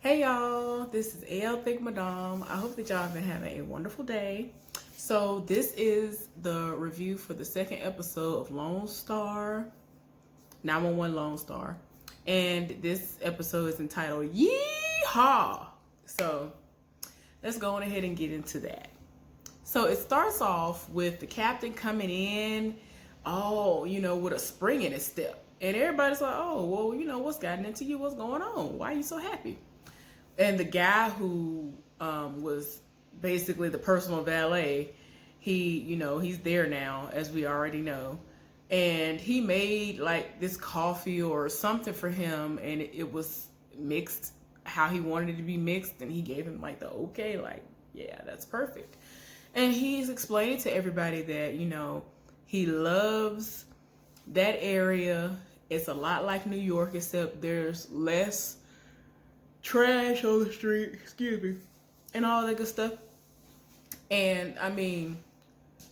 Hey y'all, this is AL Think Madame. I hope that y'all have been having a wonderful day. So this is the review for the second episode of Lonestar, 911 Lonestar. And this episode is entitled Yeehaw! So let's go on ahead and get into that. So it starts off with the captain coming in, with a spring in his step. And everybody's like, oh, well, what's gotten into you? What's going on? Why are you so happy? And the guy who was basically the personal valet, he's there now, as we already know. And he made like this coffee or something for him, and it was mixed how he wanted it to be mixed, and he gave him like the okay, like, yeah, that's perfect. And he's explaining to everybody that, he loves that area. It's a lot like New York, except there's less trash on the street, excuse me, and all that good stuff. And I mean,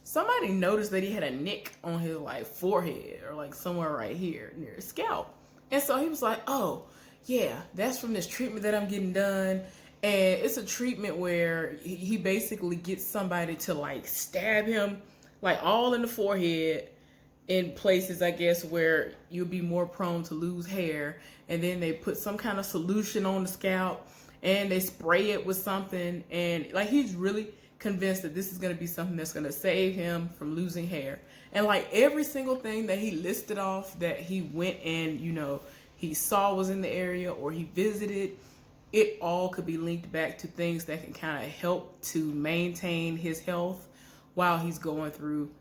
somebody noticed that he had a nick on his like forehead or like somewhere right here near his scalp. And so he was like, oh, yeah, that's from this treatment that I'm getting done. And it's a treatment where he basically gets somebody to like stab him like all in the forehead in places, I guess, where you'll be more prone to lose hair. And then they put some kind of solution on the scalp and they spray it with something. And like, he's really convinced that this is going to be something that's going to save him from losing hair. And like every single thing that he listed off that he went and, he saw was in the area or he visited, it all could be linked back to things that can kind of help to maintain his health while he's going through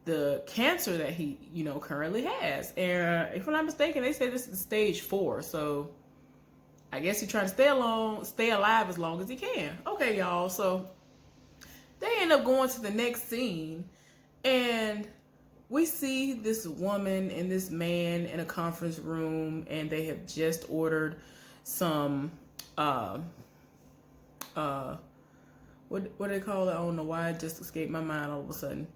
the cancer that he, currently has. And if I'm not mistaken, they say this is stage 4. So I guess he's trying to stay alive as long as he can. Okay, y'all. So they end up going to the next scene, and we see this woman and this man in a conference room, and they have just ordered some what do they call it? I don't know why it just escaped my mind all of a sudden.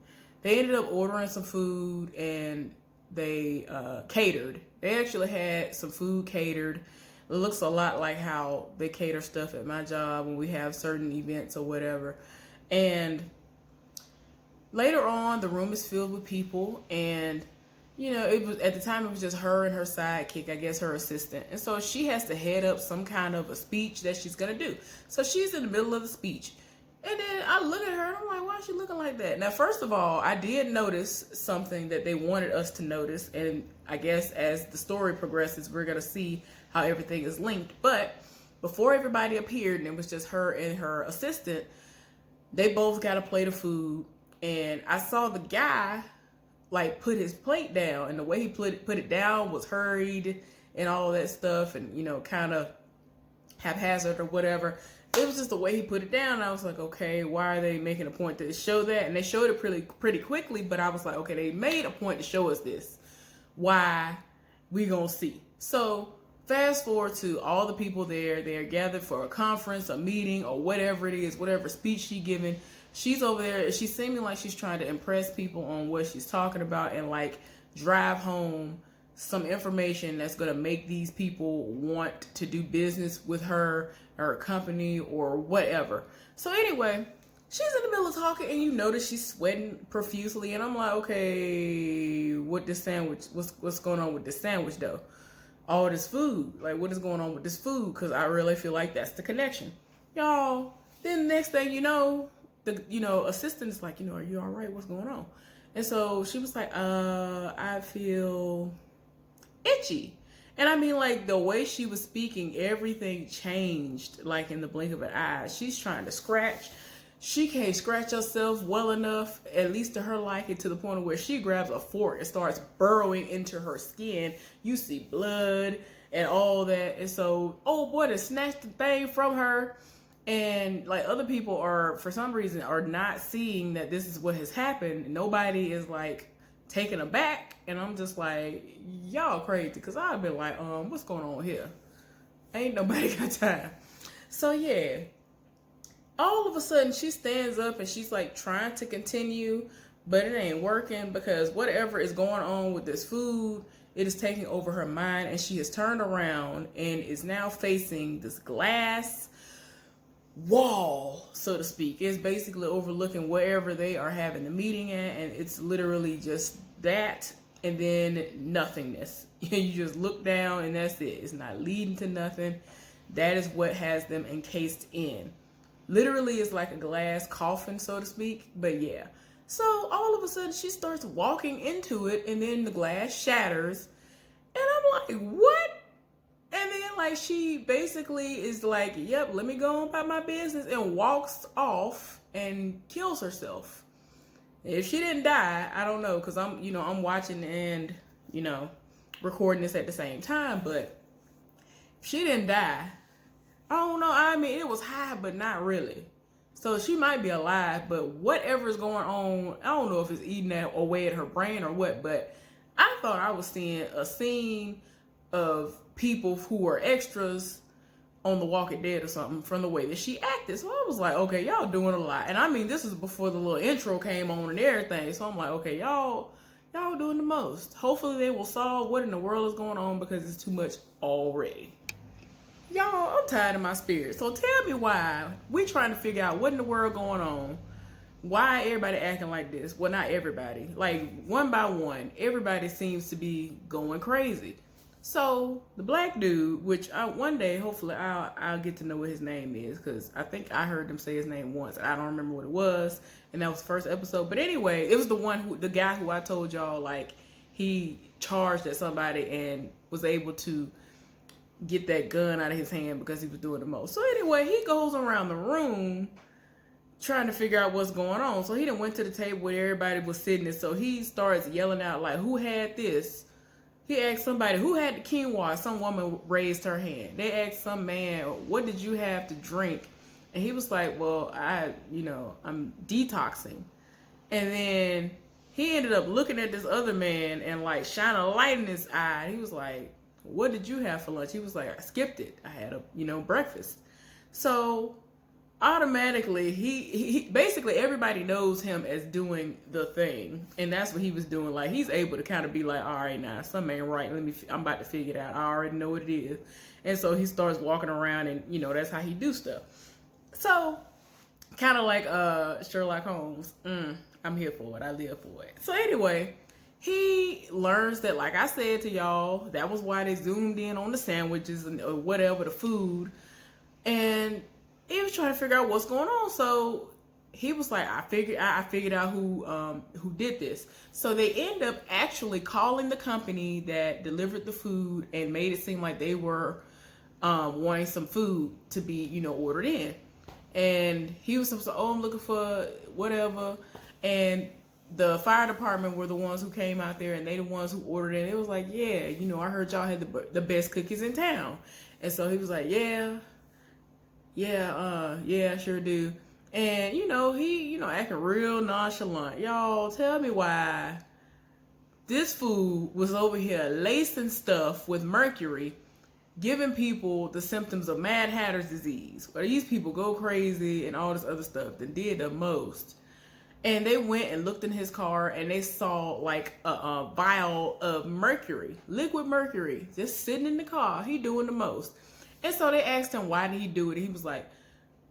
They ended up ordering some food, and they catered. They actually had some food catered. It looks a lot like how they cater stuff at my job when we have certain events or whatever. And later on, the room is filled with people, and it was at the time it was just her and her sidekick, I guess her assistant. And so she has to head up some kind of a speech that she's gonna do. So she's in the middle of the speech. And then I look at her and I'm like, why is she looking like that? Now, first of all, I did notice something that they wanted us to notice. And I guess as the story progresses, we're going to see how everything is linked. But before everybody appeared and it was just her and her assistant, they both got a plate of food. And I saw the guy like put his plate down. And the way he put it down was hurried and all that stuff. And, kind of haphazard or whatever. It was just the way he put it down. I was like, okay, why are they making a point to show that? And they showed it pretty quickly, but I was like, okay, they made a point to show us this. Why? We gonna see. So fast forward to all the people there. They're gathered for a conference, a meeting, or whatever it is, whatever speech she's giving. She's over there. She's seeming like she's trying to impress people on what she's talking about and like drive home some information that's going to make these people want to do business with her or her company or whatever. So anyway, she's in the middle of talking and you notice she's sweating profusely, and I'm like, okay, what's going on with this sandwich though? All this food, like what is going on with this food? Because I really feel like that's the connection, y'all. Then the next thing you know, the assistant is like, are you all right? What's going on? And so she was like, I feel itchy. And I mean, like, the way she was speaking, everything changed like in the blink of an eye. She's trying to scratch. She can't scratch herself well enough, at least to her liking, to the point of where she grabs a fork and starts burrowing into her skin. You see blood and all that. And so, oh boy, to snatch the thing from her. And like other people are, for some reason, are not seeing that this is what has happened. Nobody is like taken aback, and I'm just like, y'all crazy, because I've been like, what's going on here? Ain't nobody got time. So yeah, all of a sudden she stands up and she's like trying to continue, but it ain't working because whatever is going on with this food It is taking over her mind, and she has turned around and is now facing this glass wall, so to speak. It's basically overlooking wherever they are having the meeting at, and it's literally just that and then nothingness. You just look down and that's it. It's not leading to nothing. That is what has them encased in. Literally, it's like a glass coffin, so to speak. But yeah. So all of a sudden, she starts walking into it, and then the glass shatters. And I'm like, what? And then, like, she basically is like, yep, let me go on about my business, and walks off and kills herself. If she didn't die, I don't know, because I'm watching and, recording this at the same time. But if she didn't die, I don't know. I mean, it was high, but not really. So she might be alive, but whatever is going on, I don't know if it's eating away at her brain or what, but I thought I was seeing a scene of people who were extras on The Walking Dead or something from the way that she acted. So I was like, okay, y'all doing a lot. And I mean, this is before the little intro came on and everything. So I'm like, okay, y'all doing the most. Hopefully they will solve what in the world is going on, because it's too much already. Y'all, I'm tired of my spirit. So tell me why we trying to figure out what in the world going on. Why everybody acting like this? Well, not everybody. Like, one by one, everybody seems to be going crazy. So the black dude, which one day, hopefully, I'll get to know what his name is, because I think I heard them say his name once. I don't remember what it was, and that was the first episode. But anyway, it was the guy who I told y'all, like, he charged at somebody and was able to get that gun out of his hand because he was doing the most. So anyway, he goes around the room trying to figure out what's going on. So he done went to the table where everybody was sitting, and so he starts yelling out, like, who had this? He asked somebody, who had the quinoa? Some woman raised her hand. They asked some man, what did you have to drink? And he was like, well, I'm detoxing. And then he ended up looking at this other man and, like, shining a light in his eye. He was like, what did you have for lunch? He was like, I skipped it. I had breakfast. So automatically he basically, everybody knows him as doing the thing, and that's what he was doing. Like, he's able to kind of be like, all right, now something ain't right, I'm about to figure it out, I already know what it is. And so he starts walking around, and that's how he do stuff. So kind of like Sherlock Holmes. I'm here for it, I live for it. So anyway, he learns that, like I said to y'all, that was why they zoomed in on the sandwiches and or whatever, the food, and he was trying to figure out what's going on. So he was like, I figured out who did this. So they end up actually calling the company that delivered the food and made it seem like they were wanting some food to be ordered in. And he was supposed to, I'm looking for whatever. And the fire department were the ones who came out there, and they the ones who ordered it. It was like, yeah, I heard y'all had the best cookies in town. And so he was like, yeah, sure do. And, he, acting real nonchalant. Y'all, tell me why this food was over here lacing stuff with mercury, giving people the symptoms of Mad Hatter's disease, where these people go crazy and all this other stuff that did the most. And they went and looked in his car, and they saw like a vial of mercury, liquid mercury, just sitting in the car. He doing the most. And so they asked him, why did he do it? And he was like,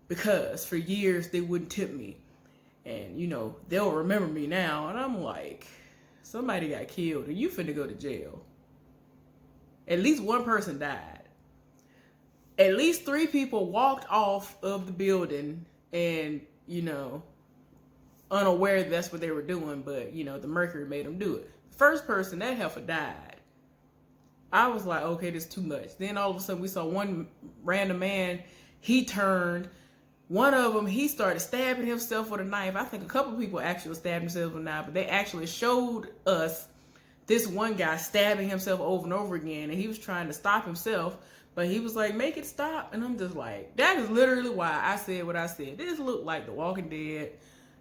because for years they wouldn't tip me. And, they'll remember me now. And I'm like, somebody got killed and you finna go to jail. At least one person died. At least 3 people walked off of the building and, unaware that's what they were doing, but the mercury made them do it. The first person, that heifer died. I was like, okay, this is too much. Then all of a sudden we saw one random man, he turned. One of them, he started stabbing himself with a knife. I think a couple people actually stabbed themselves with a knife, but they actually showed us this one guy stabbing himself over and over again, and he was trying to stop himself, but he was like, make it stop. And I'm just like, that is literally why I said what I said. This looked like The Walking Dead.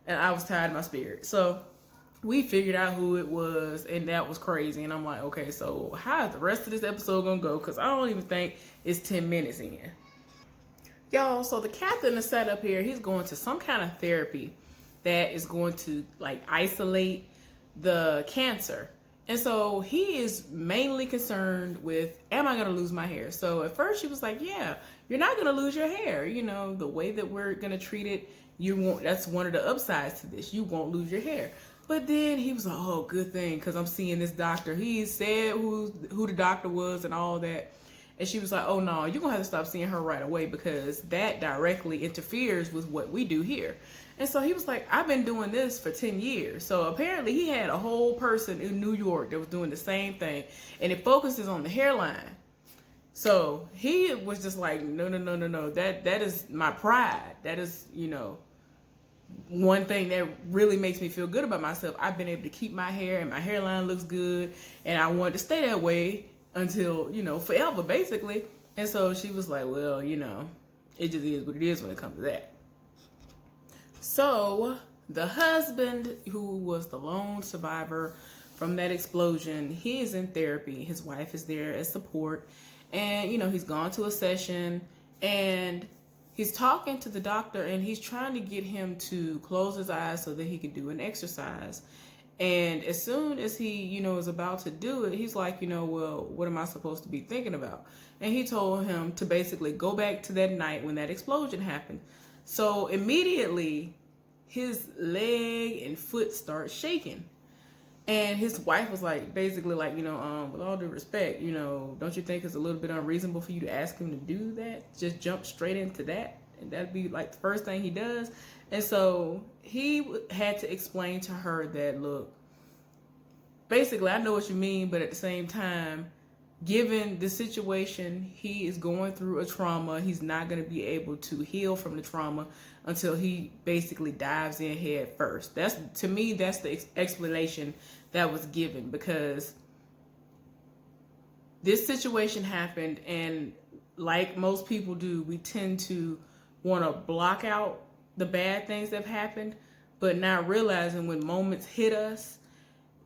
And I was tired of my spirit. So we figured out who it was, and that was crazy. And I'm like, okay, so how is the rest of this episode gonna go? Because I don't even think it's 10 minutes in. Y'all, so the captain is set up here. He's going to some kind of therapy that is going to like isolate the cancer. And so he is mainly concerned with, am I going to lose my hair? So at first she was like, yeah, you're not going to lose your hair. You know, the way that we're going to treat it, you won't, that's one of the upsides to this. You won't lose your hair. But then he was like, oh, good thing, because I'm seeing this doctor. He said who the doctor was and all that. And she was like, oh, no, you're going to have to stop seeing her right away because that directly interferes with what we do here. And so he was like, I've been doing this for 10 years. So apparently he had a whole person in New York that was doing the same thing. And it focuses on the hairline. So he was just like, no. That is my pride. That is, you know, one thing that really makes me feel good about myself. I've been able to keep my hair and my hairline looks good. And I wanted to stay that way until, you know, forever, basically. And so she was like, well, you know, it just is what it is when it comes to that. So the husband, who was the lone survivor from that explosion, he is in therapy. His wife is there as support. And, you know, he's gone to a session and he's talking to the doctor and he's trying to get him to close his eyes so that he can do an exercise. And as soon as he, you know, is about to do it, he's like, you know, well, what am I supposed to be thinking about? And he told him to basically go back to that night when that explosion happened. So immediately his leg and foot start shaking. And his wife was like, basically like, you know, with all due respect, you know, don't you think it's a little bit unreasonable for you to ask him to do that? Just jump straight into that. And that'd be like the first thing he does. And so he had to explain to her that, look, basically, I know what you mean, but at the same time, given the situation, he is going through a trauma. He's not going to be able to heal from the trauma until he basically dives in head first. That's, to me, that's the explanation that was given, because this situation happened, and like most people do, we tend to want to block out the bad things that have happened, but not realizing when moments hit us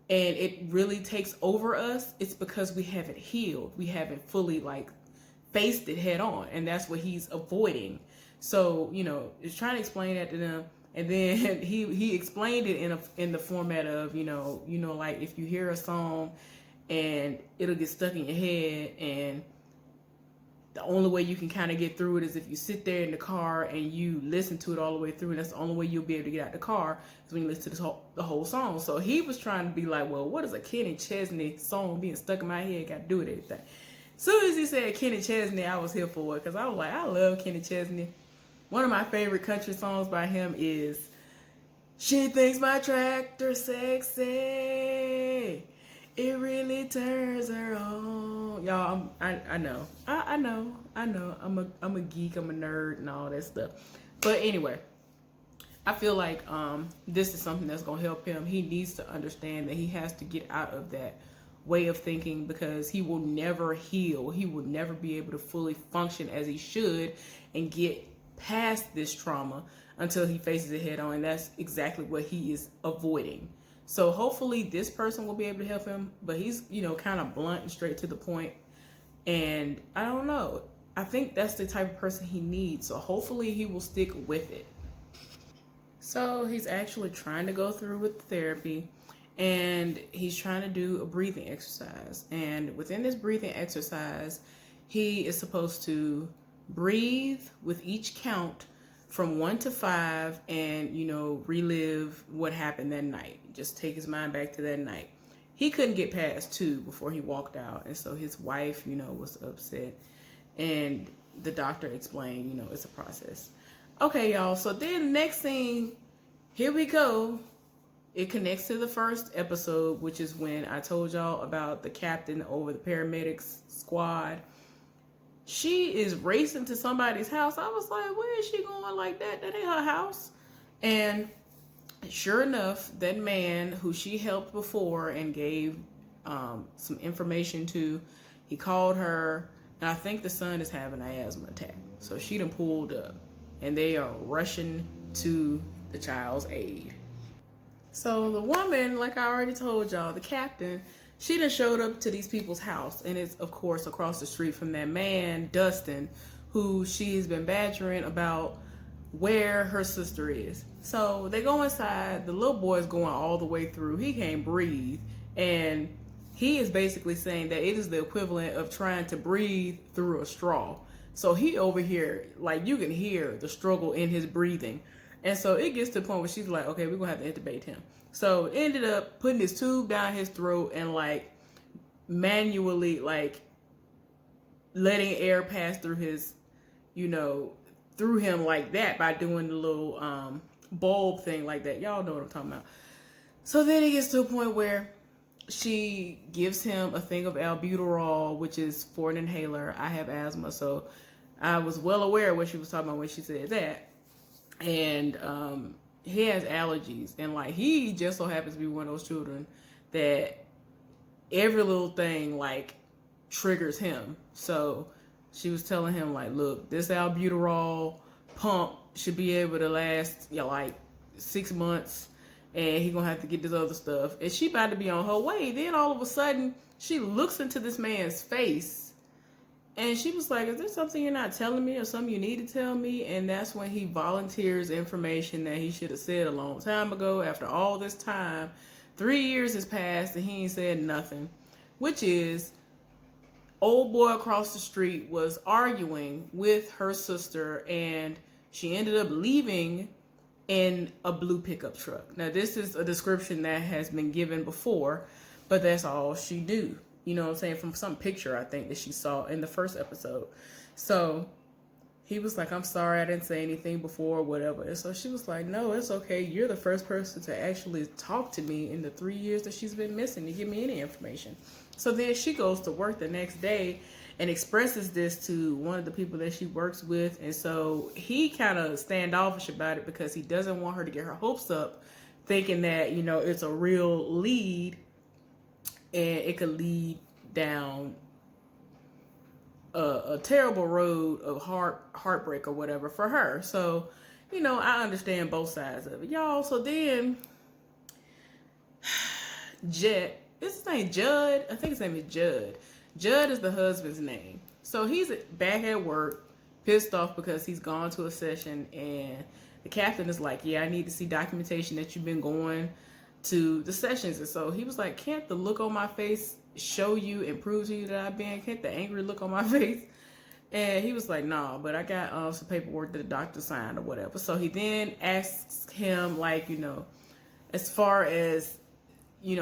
and it really takes over us, it's because we haven't healed. We haven't fully like faced it head on. And that's what he's avoiding. So, you know, he's trying to explain that to them. And then he explained it in the format of, you know, like if you hear a song and it'll get stuck in your head, and the only way you can kind of get through it is if you sit there in the car and you listen to it all the way through, and that's the only way you'll be able to get out the car is when you listen to the whole song. So he was trying to be like, well, what does a Kenny Chesney song being stuck in my head got to do with anything? As soon as he said Kenny Chesney, I was here for it, because I was like, I love Kenny Chesney. One of my favorite country songs by him is She Thinks My Tractor Sexy. It really turns her on. Y'all, I know. I know. I'm a geek, I'm a nerd and all that stuff. But anyway, I feel like this is something that's gonna help him. He needs to understand that he has to get out of that way of thinking, because he will never heal. He will never be able to fully function as he should and get past this trauma until he faces it head on. And that's exactly what he is avoiding. So hopefully this person will be able to help him, but he's, you know, kind of blunt and straight to the point. And I don't know. I think that's the type of person he needs. So hopefully he will stick with it. So he's actually trying to go through with therapy, and he's trying to do a breathing exercise. And within this breathing exercise, he is supposed to breathe with each count from 1 to 5 and, you know, relive what happened that night. Just take his mind back to that night. He couldn't get past 2 before he walked out. And so his wife, you know, was upset. And the doctor explained, you know, it's a process. Okay, y'all. So then next thing, here we go. It connects to the first episode, which is when I told y'all about the captain over the paramedics squad. She is racing to somebody's house. I was like, where is she going like that? That ain't her house. And sure enough, that man who she helped before and gave some information to, he called her, and I think the son is having an asthma attack. So she done pulled up, and they are rushing to the child's aid. So the woman, like I already told y'all, the captain, she done showed up to these people's house, and it's, of course, across the street from that man, Dustin, who she's been badgering about where her sister is. So they go inside. The little boy's going all the way through. He can't breathe. And he is basically saying that it is the equivalent of trying to breathe through a straw. So he over here, like, you can hear the struggle in his breathing. And so it gets to the point where she's like, okay, we're going to have to intubate him. So ended up putting his tube down his throat and, like, manually, like, letting air pass through his, through him like that by doing the little bulb thing like that. Y'all know what I'm talking about. So then it gets to a point where she gives him a thing of albuterol, which is for an inhaler. I have asthma, so I was well aware of what she was talking about when she said that. And he has allergies, and like he just so happens to be one of those children that every little thing like triggers him. So she was telling him like, look, this albuterol pump should be able to last like 6 months, and he gonna have to get this other stuff. And she about to be on her way. Then all of a sudden she looks into this man's face and she was like, is there something you're not telling me or something you need to tell me? And that's when he volunteers information that he should have said a long time ago. After all this time, 3 years has passed and he ain't said nothing, which is old boy across the street was arguing with her sister, and she ended up leaving in a blue pickup truck. Now, this is a description that has been given before, but that's all she knew. You know what I'm saying? From some picture, I think, that she saw in the first episode. So he was like, I'm sorry I didn't say anything before, whatever. And so she was like, no, it's okay. You're the first person to actually talk to me in the 3 years that she's been missing to give me any information. So then she goes to work the next day and expresses this to one of the people that she works with. And so he kind of standoffish about it because he doesn't want her to get her hopes up, thinking that, it's a real lead and it could lead down a terrible road of heartbreak or whatever for her. So, I understand both sides of it, y'all. So then Jet, is his name Judd? I think his name is Judd. Judd is the husband's name. So he's back at work, pissed off because he's gone to a session, and the captain is like, yeah, I need to see documentation that you've been going to the sessions. And so he was like, can't the look on my face show you and prove to you that I've been? Can't the angry look on my face? And he was like, nah, but I got some paperwork that the doctor signed or whatever. So he then asks him, like, as far as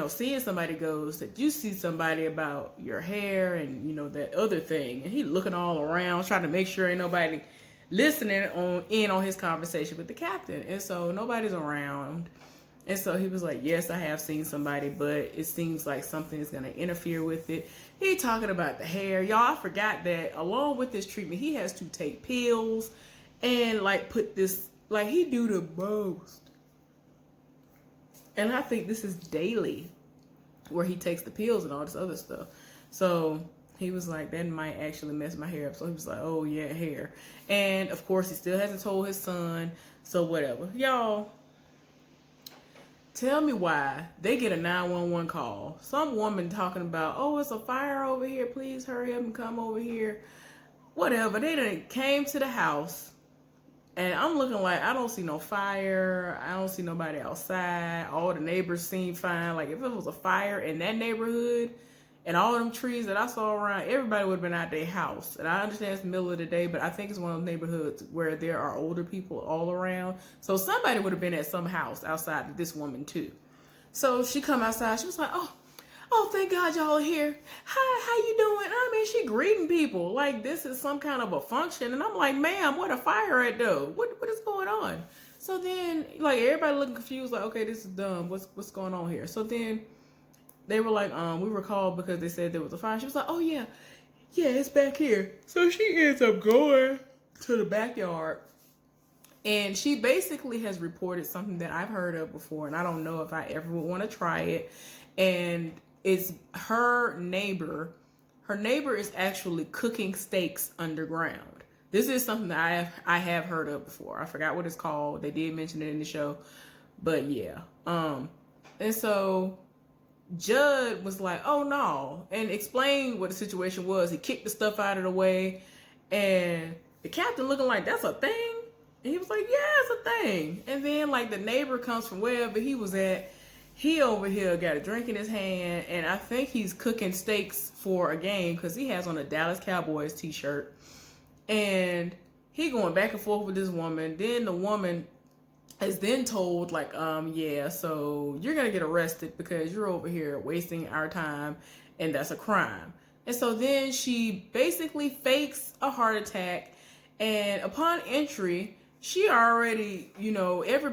seeing somebody goes, that you see somebody about your hair and that other thing. And he looking all around trying to make sure ain't nobody listening on his conversation with the captain. And so nobody's around. And so he was like, yes, I have seen somebody, but it seems like something is going to interfere with it. He talking about the hair. Y'all, I forgot that along with this treatment, he has to take pills and like put this, like he do the most. And I think this is daily where he takes the pills and all this other stuff. So he was like, that might actually mess my hair up. So he was like, oh yeah, hair. And of course he still hasn't told his son. So whatever. Y'all, tell me why they get a 911 call. Some woman talking about, oh, it's a fire over here. Please hurry up and come over here. Whatever. They done came to the house. And I'm looking like, I don't see no fire. I don't see nobody outside. All the neighbors seem fine. Like, if it was a fire in that neighborhood and all them trees that I saw around, everybody would have been out their house. And I understand it's the middle of the day, but I think it's one of those neighborhoods where there are older people all around. So somebody would have been at some house outside of this woman, too. So she come outside. She was like, oh, thank God y'all are here. Hi, how you doing? I mean, she greeting people like this is some kind of a function. And I'm like, ma'am, what a fire at though? What is going on? So then, like, everybody looking confused, like, okay, this is dumb. What's going on here? So then they were like, we were called because they said there was a fire. She was like, oh yeah, it's back here. So she ends up going to the backyard. And she basically has reported something that I've heard of before, and I don't know if I ever would want to try it. And it's her neighbor. Her neighbor is actually cooking steaks underground. This is something that I have heard of before. I forgot what it's called. They did mention it in the show, but yeah. And so Judd was like, oh no, and explained what the situation was. He kicked the stuff out of the way, and the captain looking like, that's a thing? And he was like, yeah, it's a thing. And then like the neighbor comes from wherever he was at, He over here got a drink in his hand, and I think he's cooking steaks for a game because he has on a Dallas Cowboys t-shirt. And he going back and forth with this woman. Then the woman is then told, like, yeah, so you're gonna get arrested because you're over here wasting our time, and that's a crime. And so then she basically fakes a heart attack, and upon entry, she already,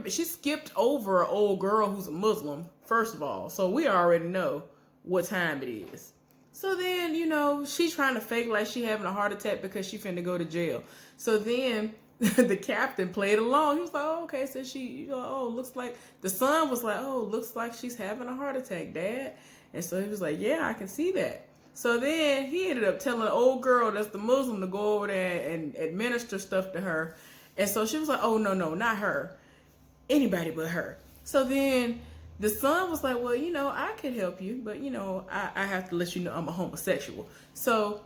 she skipped over an old girl who's a Muslim, first of all. So we already know what time it is. So then, she's trying to fake like she having a heart attack because she finna go to jail. So then the captain played along. He was like, oh, okay, so she, looks like, the son was like, oh, looks like she's having a heart attack, Dad. And so he was like, yeah, I can see that. So then he ended up telling the old girl that's the Muslim to go over there and administer stuff to her. And so she was like, oh, no, not her. Anybody but her. So then the son was like, well, I could help you, but, I have to let you know I'm a homosexual. So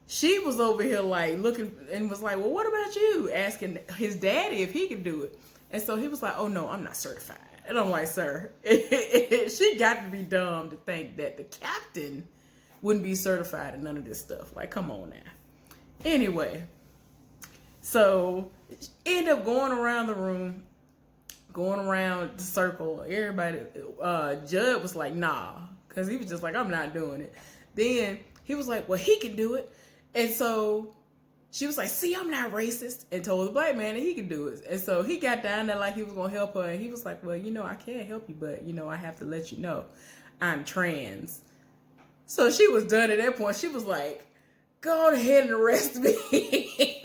she was over here like looking and was like, well, what about you? Asking his daddy if he could do it. And so he was like, oh, no, I'm not certified. And I'm like, sir, she got to be dumb to think that the captain wouldn't be certified in none of this stuff. Like, come on now. Anyway, so end up going around the room, going around the circle. Everybody, Judd was like, nah, because he was just like, I'm not doing it. Then he was like, well, he can do it. And so she was like, see, I'm not racist, and told the black man that he could do it. And so he got down there like he was going to help her. And he was like, well, I can't help you, but, I have to let you know I'm trans. So she was done at that point. She was like, go ahead and arrest me. It's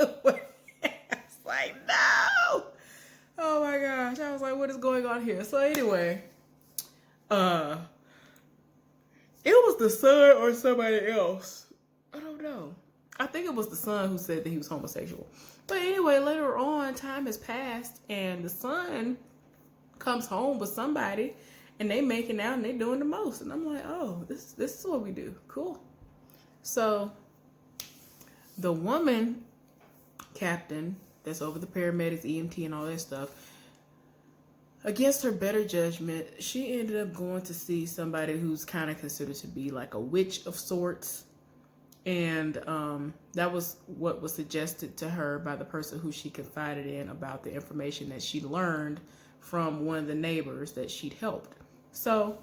like, no. Oh my gosh. I was like, what is going on here? So anyway, it was the son or somebody else. I don't know. I think it was the son who said that he was homosexual. But anyway, later on, time has passed, and the son comes home with somebody, and they making out, and they doing the most. And I'm like, oh, this is what we do. Cool. So the woman captain that's over the paramedics, EMT, and all that stuff, against her better judgment, she ended up going to see somebody who's kind of considered to be like a witch of sorts. And that was what was suggested to her by the person who she confided in about the information that she learned from one of the neighbors that she'd helped. So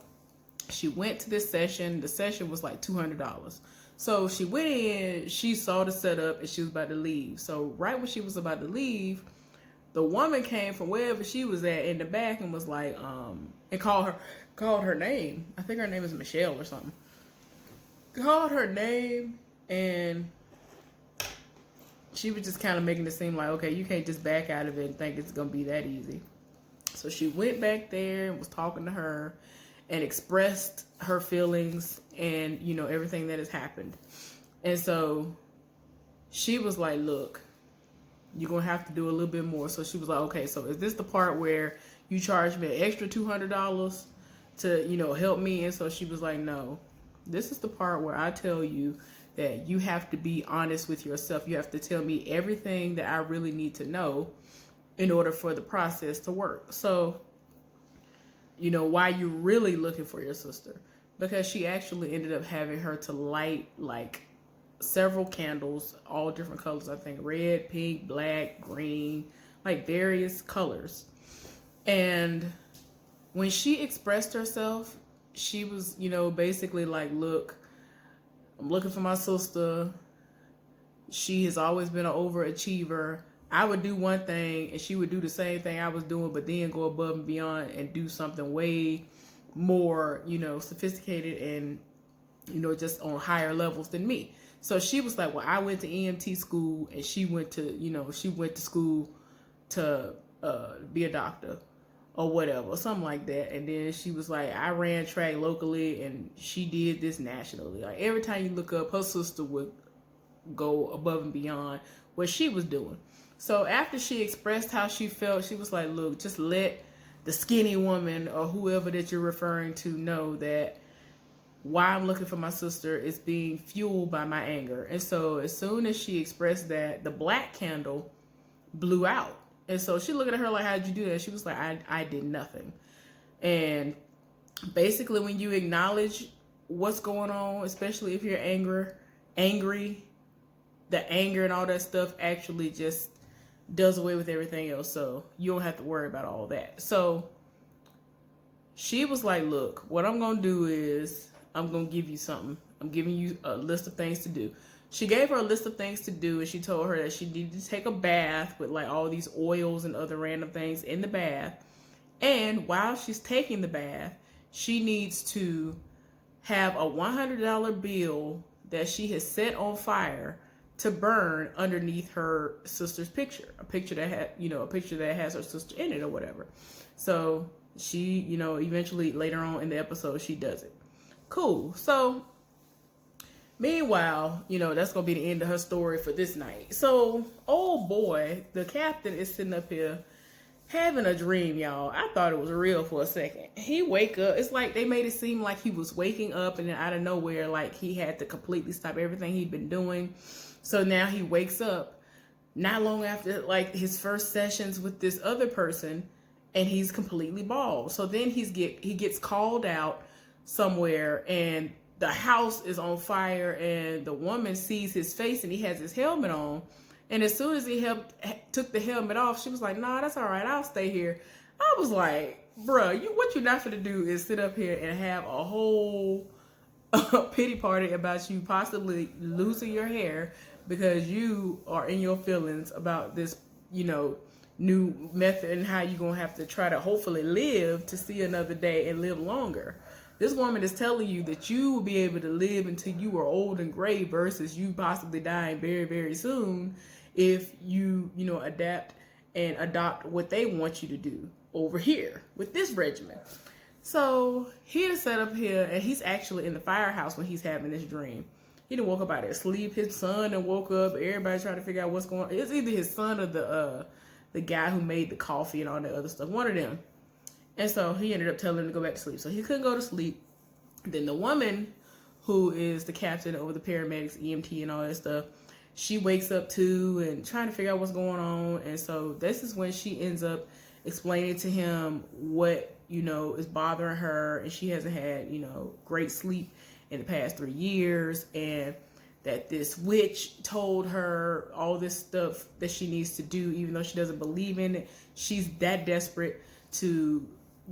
she went to this session. The session was like $200. So she went in, she saw the setup, and she was about to leave. So right when she was about to leave, the woman came from wherever she was at in the back and was like, and called her name. I think her name is Michelle or something. Called her name, and she was just kind of making it seem like, okay, you can't just back out of it and think it's going to be that easy. So she went back there and was talking to her and expressed her feelings and, everything that has happened. And so she was like, look, you're going to have to do a little bit more. So she was like, okay, so is this the part where you charge me an extra $200 to, help me? And so she was like, no, this is the part where I tell you that you have to be honest with yourself. You have to tell me everything that I really need to know in order for the process to work. So, why you really looking for your sister? Because she actually ended up having her to light like several candles, all different colors. I think red, pink, black, green, like various colors. And when she expressed herself, she was, basically like, look, I'm looking for my sister. She has always been an overachiever. I would do one thing and she would do the same thing I was doing, but then go above and beyond and do something way more, sophisticated and, just on higher levels than me. So she was like, well, I went to EMT school and she went to school to be a doctor or whatever, something like that. And then she was like, I ran track locally and she did this nationally. Like every time you look up, her sister would go above and beyond what she was doing. So after she expressed how she felt, she was like, look, just let the skinny woman or whoever that you're referring to know that why I'm looking for my sister is being fueled by my anger. And so as soon as she expressed that, the black candle blew out. And so she looked at her like, how'd you do that? She was like, I did nothing. And Basically, when you acknowledge what's going on, especially if you're angry, the anger and all that stuff actually just does away with everything else. So you don't have to worry about all that. So she was like, look, what I'm going to do is I'm going to give you something. I'm giving you a list of things to do. She gave her a list of things to do, and she told her that she needed to take a bath with like all these oils and other random things in the bath. And while she's taking the bath, she needs to have a $100 bill that she has set on fire to burn underneath her sister's picture, a picture that has her sister in it or whatever. So she, eventually later on in the episode, she does it. Cool. So meanwhile, that's going to be the end of her story for this night. So, oh boy, the captain is sitting up here having a dream, y'all. I thought it was real for a second. He wake up. It's like they made it seem like he was waking up and then out of nowhere, like he had to completely stop everything he'd been doing. So now he wakes up not long after like his first sessions with this other person, and he's completely bald. So then he gets called out somewhere, and the house is on fire, and the woman sees his face, and he has his helmet on. And as soon as he took the helmet off, she was like, nah, that's all right. I'll stay here. I was like, bruh, what you're not going to do is sit up here and have a whole pity party about you possibly losing your hair because you are in your feelings about this, new method and how you're going to have to try to hopefully live to see another day and live longer. This woman is telling you that you will be able to live until you are old and gray versus you possibly dying very, very soon if you, adapt and adopt what they want you to do over here with this regimen. So he is set up here, and he's actually in the firehouse when he's having this dream. He didn't woke up out of sleep. His son and woke up. Everybody's trying to figure out what's going on. It's either his son or the guy who made the coffee and all that other stuff. One of them. And so he ended up telling him to go back to sleep. So he couldn't go to sleep. Then the woman, who is the captain over the paramedics, EMT, and all that stuff, she wakes up too and trying to figure out what's going on. And so this is when she ends up explaining to him what, is bothering her. And she hasn't had, great sleep in the past 3 years. And that this witch told her all this stuff that she needs to do, even though she doesn't believe in it. She's that desperate to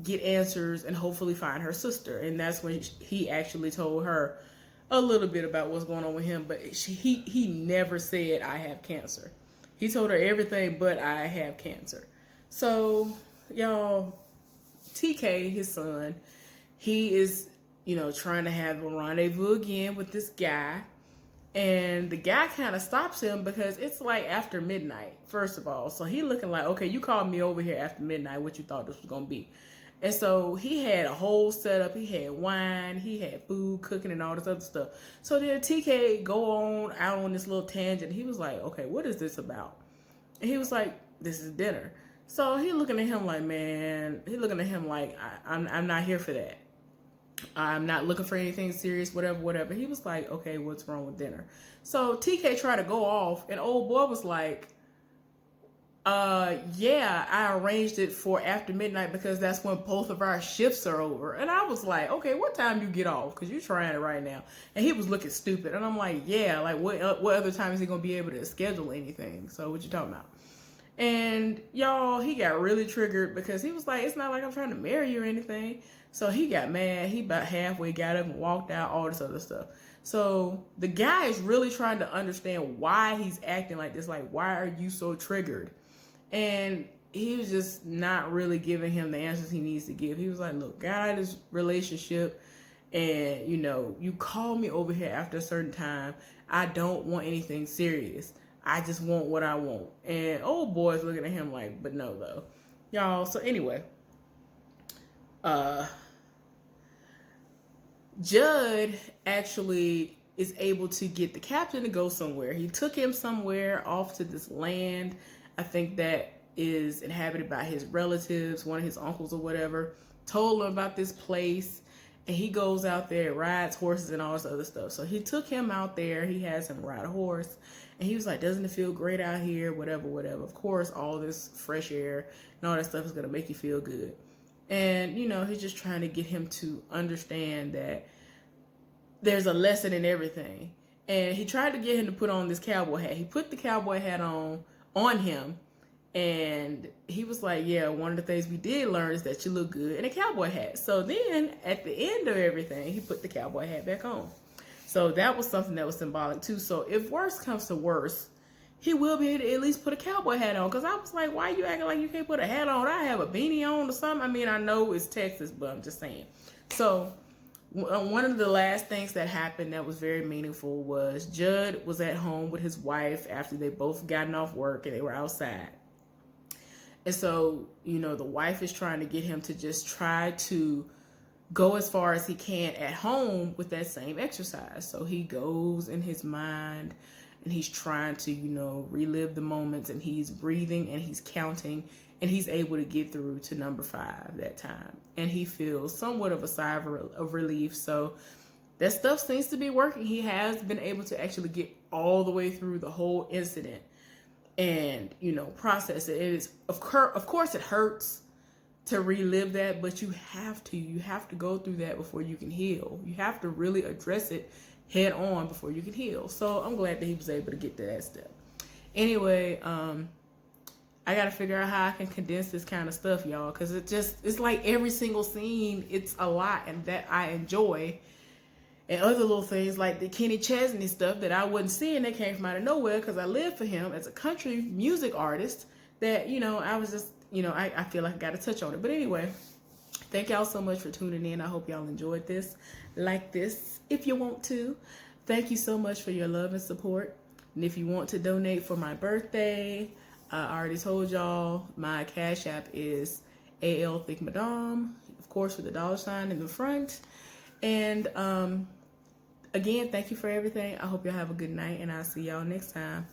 get answers and hopefully find her sister. And that's when he actually told her a little bit about what's going on with him, but he never said I have cancer. He told her everything but I have cancer. So y'all, TK, his son, he is trying to have a rendezvous again with this guy, and the guy kind of stops him because it's like after midnight, first of all. So he looking like, okay, you called me over here after midnight, what you thought this was gonna be. And so he had a whole setup. He had wine, he had food, cooking, and all this other stuff. So then TK go out on this little tangent. He was like, okay, what is this about? And he was like, this is dinner. So he looking at him like, man, I'm not here for that. I'm not looking for anything serious, whatever. He was like, okay, what's wrong with dinner? So TK tried to go off, and old boy was like, yeah, I arranged it for after midnight because that's when both of our shifts are over. And I was like, okay, what time you get off? Because you're trying it right now. And he was looking stupid. And I'm like, yeah, like what other time is he going to be able to schedule anything? So what you talking about? And y'all, he got really triggered because he was like, it's not like I'm trying to marry you or anything. So he got mad. He about halfway got up and walked out, all this other stuff. So the guy is really trying to understand why he's acting like this. Like, why are you so triggered? And he was just not really giving him the answers he needs to give. He was like, look, get out of this relationship. And, you call me over here after a certain time. I don't want anything serious. I just want what I want. And old boy's looking at him like, but no, though. Y'all, so anyway. Judd actually is able to get the captain to go somewhere. He took him somewhere off to this land, I think that is inhabited by his relatives, one of his uncles or whatever, told him about this place, and he goes out there, rides horses and all this other stuff. So he took him out there, he has him ride a horse, and he was like, doesn't it feel great out here, whatever. Of course, all this fresh air and all that stuff is going to make you feel good. And, you know, he's just trying to get him to understand that there's a lesson in everything. And he tried to get him to put on this cowboy hat. He put the cowboy hat on him. And he was like, yeah, one of the things we did learn is that you look good in a cowboy hat. So then at the end of everything, he put the cowboy hat back on. So that was something that was symbolic too. So if worse comes to worse, he will be able to at least put a cowboy hat on. Because I was like, why you acting like you can't put a hat on? I have a beanie on or something. I mean, I know it's Texas, but I'm just saying. So one of the last things that happened that was very meaningful was Judd was at home with his wife after they both gotten off work and they were outside. And so, you know, the wife is trying to get him to just try to go as far as he can at home with that same exercise. So he goes in his mind and he's trying to, you know, relive the moments, and he's breathing and he's counting, and he's able to get through to number 5 that time. And he feels somewhat of a sigh of relief. So that stuff seems to be working. He has been able to actually get all the way through the whole incident and, you know, process it. It is, of course it hurts to relive that, but you have to go through that before you can heal. You have to really address it head on before you can heal. So I'm glad that he was able to get to that step. Anyway, I got to figure out how I can condense this kind of stuff, y'all, because it's like every single scene, it's a lot, and that I enjoy. And other little things like the Kenny Chesney stuff that I wasn't seeing, that came from out of nowhere because I live for him as a country music artist, that, you know, I was just, you know, I feel like I got to touch on it. But anyway, thank y'all so much for tuning in. I hope y'all enjoyed this. Like this if you want to. Thank you so much for your love and support. And if you want to donate for my birthday, I already told y'all my Cash App is AL Think Madame, of course, with the $sign in the front. And again, thank you for everything. I hope y'all have a good night, and I'll see y'all next time.